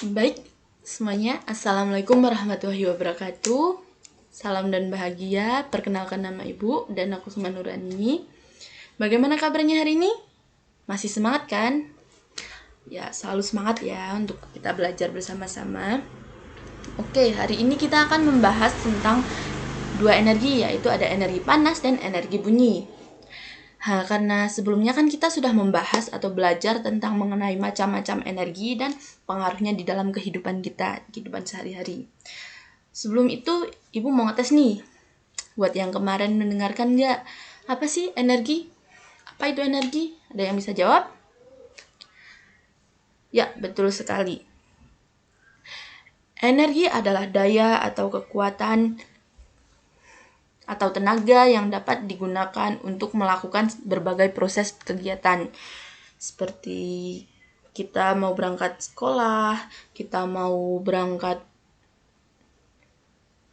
Baik, semuanya. Assalamualaikum warahmatullahi wabarakatuh. Salam dan bahagia. Perkenalkan nama Ibu dan aku Suma Nurani. Bagaimana kabarnya hari ini? Masih semangat kan? Ya, selalu semangat ya untuk kita belajar bersama-sama. Oke, hari ini kita akan membahas tentang dua energi, yaitu ada energi panas dan energi bunyi. Karena sebelumnya kan kita sudah membahas atau belajar tentang mengenai macam-macam energi dan pengaruhnya di dalam kehidupan kita, kehidupan sehari-hari. Sebelum itu, Ibu mau ngetes nih. Buat yang kemarin mendengarkan nggak? Apa sih energi? Apa itu energi? Ada yang bisa jawab? Ya, betul sekali. Energi adalah daya atau kekuatan atau tenaga yang dapat digunakan untuk melakukan berbagai proses kegiatan. Seperti kita mau berangkat sekolah, kita mau berangkat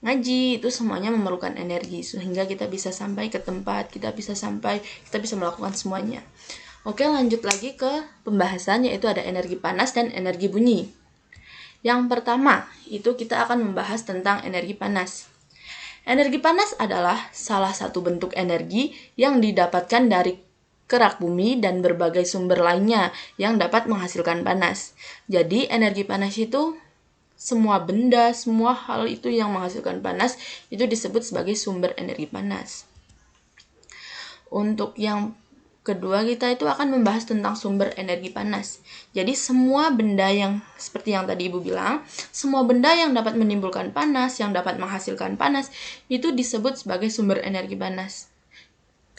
ngaji, itu semuanya memerlukan energi sehingga kita bisa sampai ke tempat, kita bisa melakukan semuanya. Oke, lanjut lagi ke pembahasan, yaitu ada energi panas dan energi bunyi. Yang pertama, itu kita akan membahas tentang energi panas. Energi panas adalah salah satu bentuk energi yang didapatkan dari kerak bumi dan berbagai sumber lainnya yang dapat menghasilkan panas. Jadi, energi panas itu semua benda, semua hal itu yang menghasilkan panas itu disebut sebagai sumber energi panas. Untuk yang kedua, kita itu akan membahas tentang sumber energi panas. Jadi semua benda yang seperti yang tadi Ibu bilang, semua benda yang dapat menimbulkan panas, yang dapat menghasilkan panas, itu disebut sebagai sumber energi panas.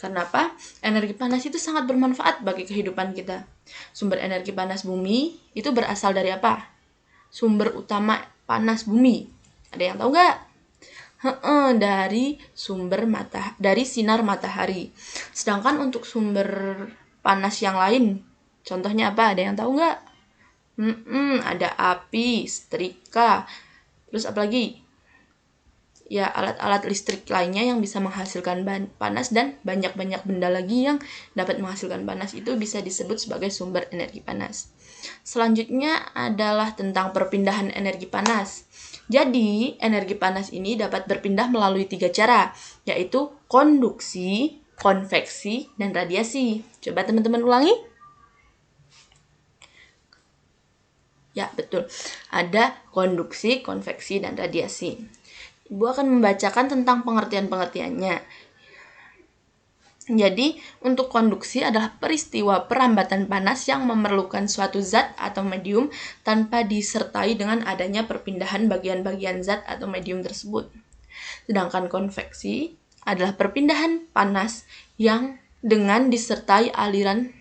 Kenapa? Energi panas itu sangat bermanfaat bagi kehidupan kita. Sumber energi panas bumi itu berasal dari apa? Sumber utama panas bumi. Ada yang tahu nggak? Dari sinar matahari. Sedangkan untuk sumber panas yang lain, contohnya apa? Ada yang tahu nggak? Ada api, setrika, terus apa lagi? Ya, alat-alat listrik lainnya yang bisa menghasilkan panas dan banyak-banyak benda lagi yang dapat menghasilkan panas itu bisa disebut sebagai sumber energi panas. Selanjutnya adalah tentang perpindahan energi panas. Jadi, energi panas ini dapat berpindah melalui 3 cara, yaitu konduksi, konveksi, dan radiasi. Coba teman-teman ulangi. Ya, betul. Ada konduksi, konveksi, dan radiasi. Ibu akan membacakan tentang pengertian-pengertiannya. Jadi, untuk konduksi adalah peristiwa perambatan panas yang memerlukan suatu zat atau medium tanpa disertai dengan adanya perpindahan bagian-bagian zat atau medium tersebut. Sedangkan konveksi adalah perpindahan panas yang dengan disertai aliran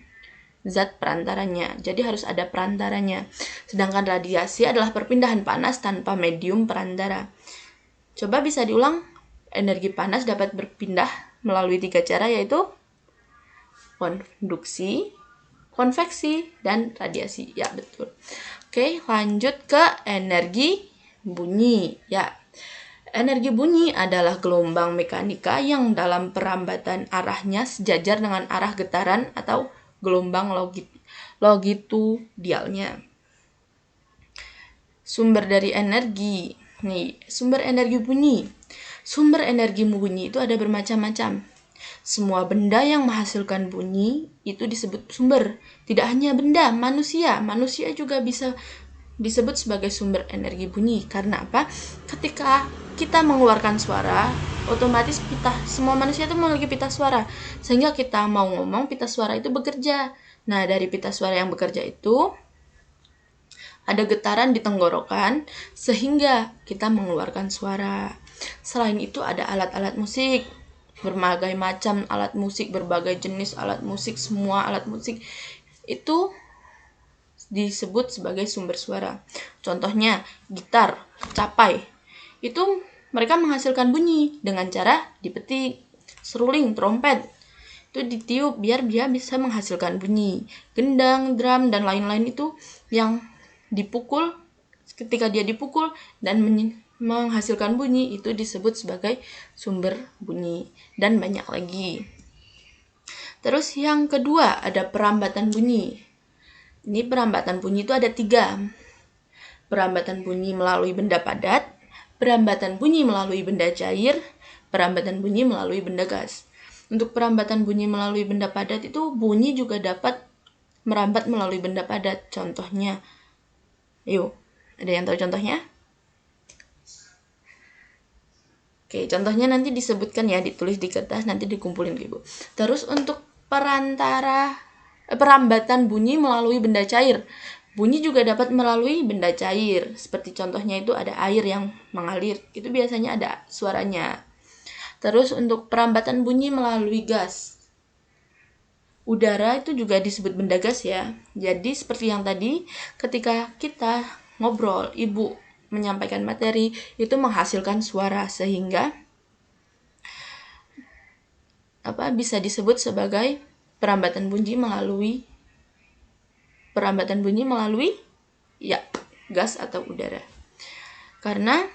zat perantaranya. Jadi harus ada perantaranya. Sedangkan radiasi adalah perpindahan panas tanpa medium perantara. Coba bisa diulang. Energi panas dapat berpindah melalui 3 cara, yaitu konduksi, konveksi, dan radiasi. Ya, betul. Oke, lanjut ke energi bunyi. Ya, energi bunyi adalah gelombang mekanika yang dalam perambatan arahnya sejajar dengan arah getaran atau gelombang longitudinalnya. Sumber dari energi. Sumber energi bunyi. Sumber energi bunyi itu ada bermacam-macam. Semua benda yang menghasilkan bunyi itu disebut sumber. Tidak hanya benda, manusia juga bisa disebut sebagai sumber energi bunyi. Karena apa? Ketika kita mengeluarkan suara, otomatis semua manusia itu memiliki pita suara. Sehingga kita mau ngomong, pita suara itu bekerja. Nah, dari pita suara yang bekerja itu ada getaran di tenggorokan sehingga kita mengeluarkan suara. Selain itu ada alat-alat musik, berbagai macam alat musik, berbagai jenis alat musik, semua alat musik itu disebut sebagai sumber suara. Contohnya gitar, capai. Itu mereka menghasilkan bunyi dengan cara dipetik. Seruling, trompet, itu ditiup biar dia bisa menghasilkan bunyi. Gendang, drum, dan lain-lain itu yang dipukul, ketika dia dipukul dan menghasilkan bunyi itu disebut sebagai sumber bunyi, dan banyak lagi. Terus yang kedua ada perambatan bunyi. Ini perambatan bunyi itu ada 3. perambatan bunyi melalui benda padat, perambatan bunyi melalui benda cair, perambatan bunyi melalui benda gas. Untuk perambatan bunyi melalui benda padat itu bunyi juga dapat merambat melalui benda padat. Contohnya, yuk, ada yang tahu contohnya? Oke, contohnya nanti disebutkan ya, ditulis di kertas, nanti dikumpulin ke Ibu. Terus untuk perambatan bunyi melalui benda cair. Bunyi juga dapat melalui benda cair. Seperti contohnya itu ada air yang mengalir. Itu biasanya ada suaranya. Terus untuk perambatan bunyi melalui gas. Udara itu juga disebut benda gas ya. Jadi seperti yang tadi, ketika kita ngobrol, Ibu menyampaikan materi, itu menghasilkan suara sehingga bisa disebut sebagai perambatan bunyi melalui gas atau udara. Karena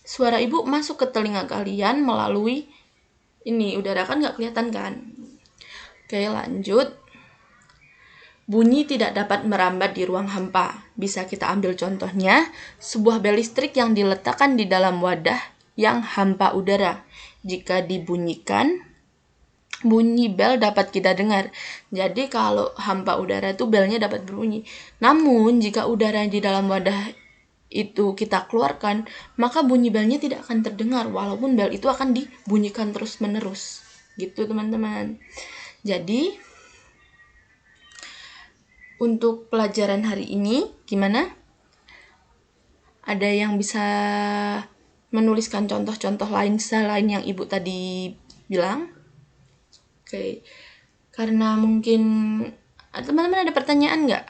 suara Ibu masuk ke telinga kalian melalui udara, kan nggak kelihatan kan? Oke, lanjut. Bunyi tidak dapat merambat di ruang hampa. Bisa kita ambil contohnya, sebuah bel listrik yang diletakkan di dalam wadah yang hampa udara. Jika dibunyikan, bunyi bel dapat kita dengar. Jadi kalau hampa udara itu belnya dapat berbunyi. Namun jika udara di dalam wadah itu kita keluarkan, maka bunyi belnya tidak akan terdengar walaupun bel itu akan dibunyikan terus-menerus. Gitu teman-teman. Jadi untuk pelajaran hari ini gimana? Ada yang bisa menuliskan contoh-contoh lain selain yang Ibu tadi bilang? Oke. Karena mungkin teman-teman ada pertanyaan nggak?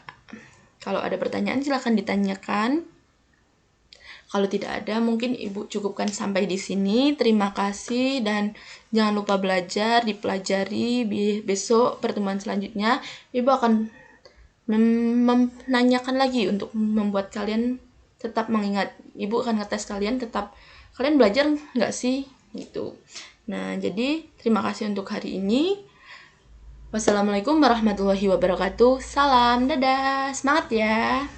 Kalau ada pertanyaan silahkan ditanyakan. Kalau tidak ada, mungkin Ibu cukupkan sampai di sini. Terima kasih dan jangan lupa belajar, dipelajari. Besok pertemuan selanjutnya Ibu akan menanyakan lagi untuk membuat kalian tetap mengingat. Ibu akan ngetes kalian, tetap kalian belajar nggak sih gitu. Nah, jadi terima kasih untuk hari ini. Wassalamualaikum warahmatullahi wabarakatuh. Salam, dadah, semangat ya.